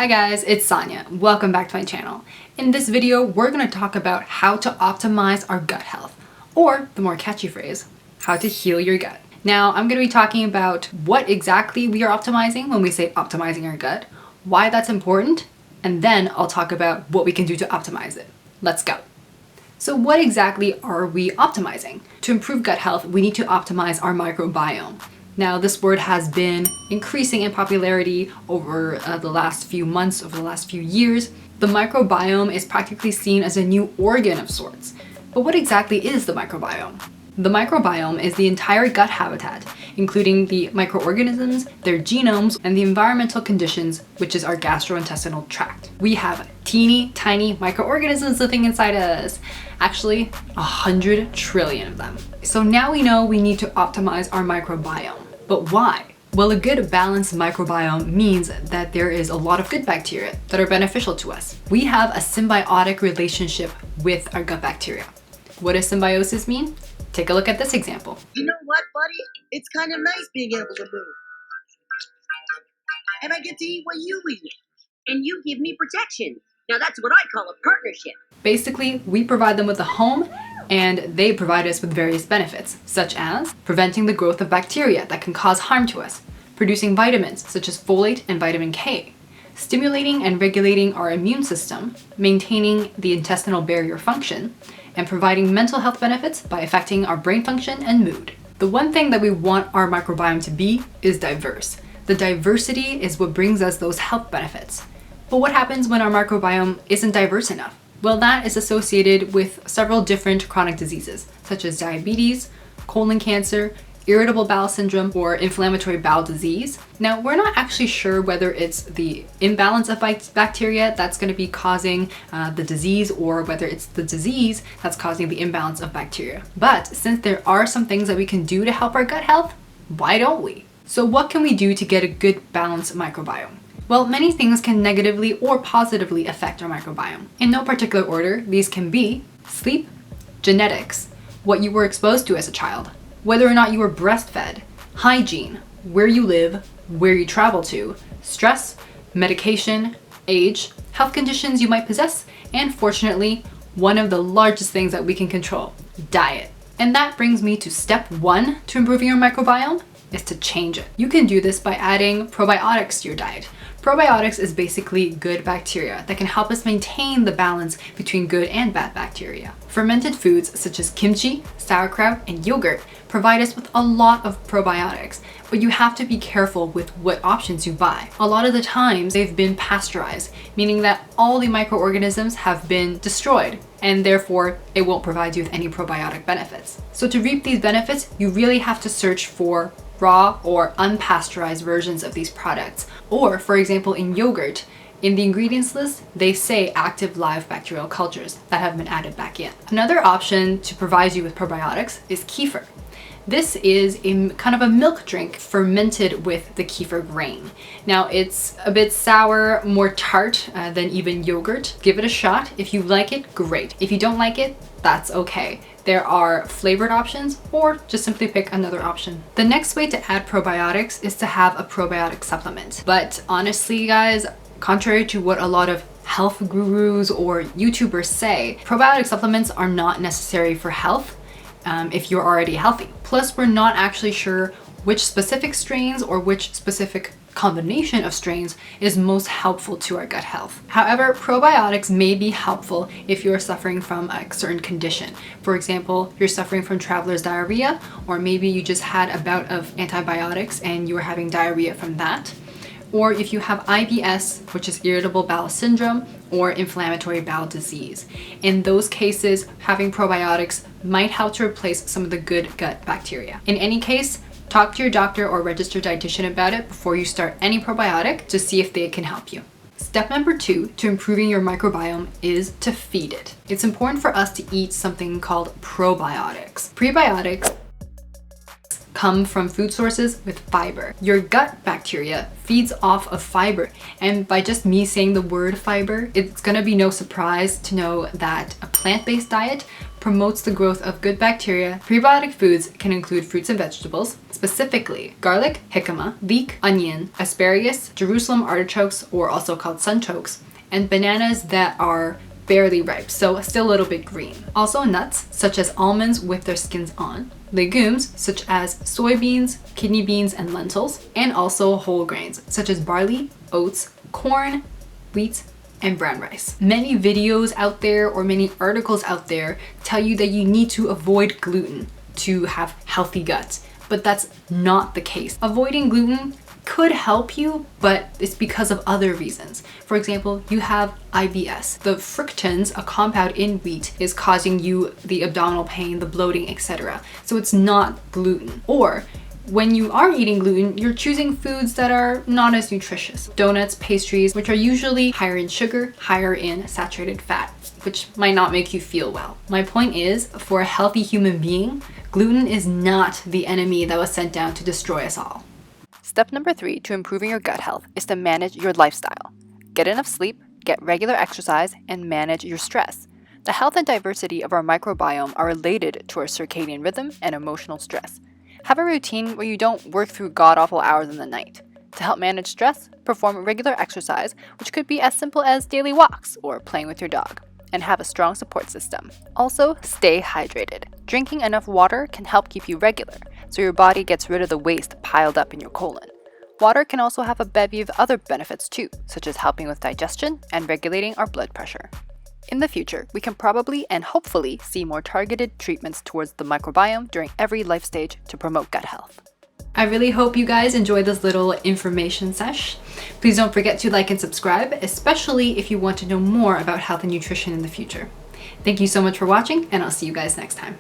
Hi guys, it's Sonia. Welcome back to my channel. In this video, we're going to talk about how to optimize our gut health, or the more catchy phrase, how to heal your gut. Now, I'm going to be talking about what exactly we are optimizing when we say optimizing our gut, why that's important, and then I'll talk about what we can do to optimize it. Let's go. So what exactly are we optimizing? To improve gut health, we need to optimize our microbiome. Now, this word has been increasing in popularity over the last few months, over the last few years. The microbiome is practically seen as a new organ of sorts. But what exactly is the microbiome? The microbiome is the entire gut habitat, including the microorganisms, their genomes, and the environmental conditions, which is our gastrointestinal tract. We have teeny tiny microorganisms living inside us. Actually, 100 trillion of them. So now we know we need to optimize our microbiome. But why? Well, a good balanced microbiome means that there is a lot of good bacteria that are beneficial to us. We have a symbiotic relationship with our gut bacteria. What does symbiosis mean? Take a look at this example. You know what, buddy? It's kind of nice being able to move. And I get to eat what you eat. And you give me protection. Now that's what I call a partnership. Basically, we provide them with a home and they provide us with various benefits, such as preventing the growth of bacteria that can cause harm to us, producing vitamins such as folate and vitamin K, stimulating and regulating our immune system, maintaining the intestinal barrier function, and providing mental health benefits by affecting our brain function and mood. The one thing that we want our microbiome to be is diverse. The diversity is what brings us those health benefits. But what happens when our microbiome isn't diverse enough? Well, that is associated with several different chronic diseases, such as diabetes, colon cancer, irritable bowel syndrome, or inflammatory bowel disease. Now, we're not actually sure whether it's the imbalance of bacteria that's going to be causing the disease or whether it's the disease that's causing the imbalance of bacteria. But since there are some things that we can do to help our gut health, why don't we? So what can we do to get a good balanced microbiome? Well, many things can negatively or positively affect our microbiome. In no particular order, these can be sleep, genetics, what you were exposed to as a child, whether or not you were breastfed, hygiene, where you live, where you travel to, stress, medication, age, health conditions you might possess, and fortunately, one of the largest things that we can control, diet. And that brings me to step 1 to improving your microbiome, is to change it. You can do this by adding probiotics to your diet. Probiotics is basically good bacteria that can help us maintain the balance between good and bad bacteria. Fermented foods such as kimchi, sauerkraut, and yogurt provide us with a lot of probiotics, but you have to be careful with what options you buy. A lot of the times they've been pasteurized, meaning that all the microorganisms have been destroyed, and therefore it won't provide you with any probiotic benefits. So to reap these benefits, you really have to search for raw or unpasteurized versions of these products. Or, for example, in yogurt, in the ingredients list, they say active live bacterial cultures that have been added back in. Another option to provide you with probiotics is kefir. This is a kind of a milk drink fermented with the kefir grain. Now, it's a bit sour, more tart than even yogurt. Give it a shot. If you like it, great. If you don't like it, that's okay. There are flavored options, or just simply pick another option. The next way to add probiotics is to have a probiotic supplement. But honestly, guys, contrary to what a lot of health gurus or YouTubers say, probiotic supplements are not necessary for health if you're already healthy. Plus, we're not actually sure which specific strains or which specific combination of strains is most helpful to our gut health. However, probiotics may be helpful if you're suffering from a certain condition. For example, you're suffering from traveler's diarrhea, or maybe you just had a bout of antibiotics and you were having diarrhea from that. Or if you have IBS, which is irritable bowel syndrome, or inflammatory bowel disease. In those cases, having probiotics might help to replace some of the good gut bacteria. In any case, talk to your doctor or registered dietitian about it before you start any probiotic to see if they can help you. Step number 2 to improving your microbiome is to feed it. It's important for us to eat something called probiotics. Prebiotics come from food sources with fiber. Your gut bacteria feeds off of fiber, and by just me saying the word fiber, it's gonna be no surprise to know that a plant-based diet promotes the growth of good bacteria. Prebiotic foods can include fruits and vegetables, specifically garlic, jicama, leek, onion, asparagus, Jerusalem artichokes, or also called sunchokes, and bananas that are barely ripe, so still a little bit green. Also nuts, such as almonds with their skins on, legumes, such as soybeans, kidney beans, and lentils, and also whole grains, such as barley, oats, corn, wheat, and brown rice. Many videos out there or many articles out there tell you that you need to avoid gluten to have healthy guts, but that's not the case. Avoiding gluten could help you, but it's because of other reasons. For example, you have IBS. The fructans, a compound in wheat, is causing you the abdominal pain, the bloating, etc. So it's not gluten. Or when you are eating gluten, you're choosing foods that are not as nutritious. Donuts, pastries, which are usually higher in sugar, higher in saturated fat, which might not make you feel well. My point is, for a healthy human being, gluten is not the enemy that was sent down to destroy us all. Step number 3 to improving your gut health is to manage your lifestyle. Get enough sleep, get regular exercise, and manage your stress. The health and diversity of our microbiome are related to our circadian rhythm and emotional stress. Have a routine where you don't work through god-awful hours in the night. To help manage stress, perform regular exercise, which could be as simple as daily walks or playing with your dog, and have a strong support system. Also, stay hydrated. Drinking enough water can help keep you regular, so your body gets rid of the waste piled up in your colon. Water can also have a bevy of other benefits too, such as helping with digestion and regulating our blood pressure. In the future, we can probably and hopefully see more targeted treatments towards the microbiome during every life stage to promote gut health. I really hope you guys enjoyed this little information sesh. Please don't forget to like and subscribe, especially if you want to know more about health and nutrition in the future. Thank you so much for watching, and I'll see you guys next time.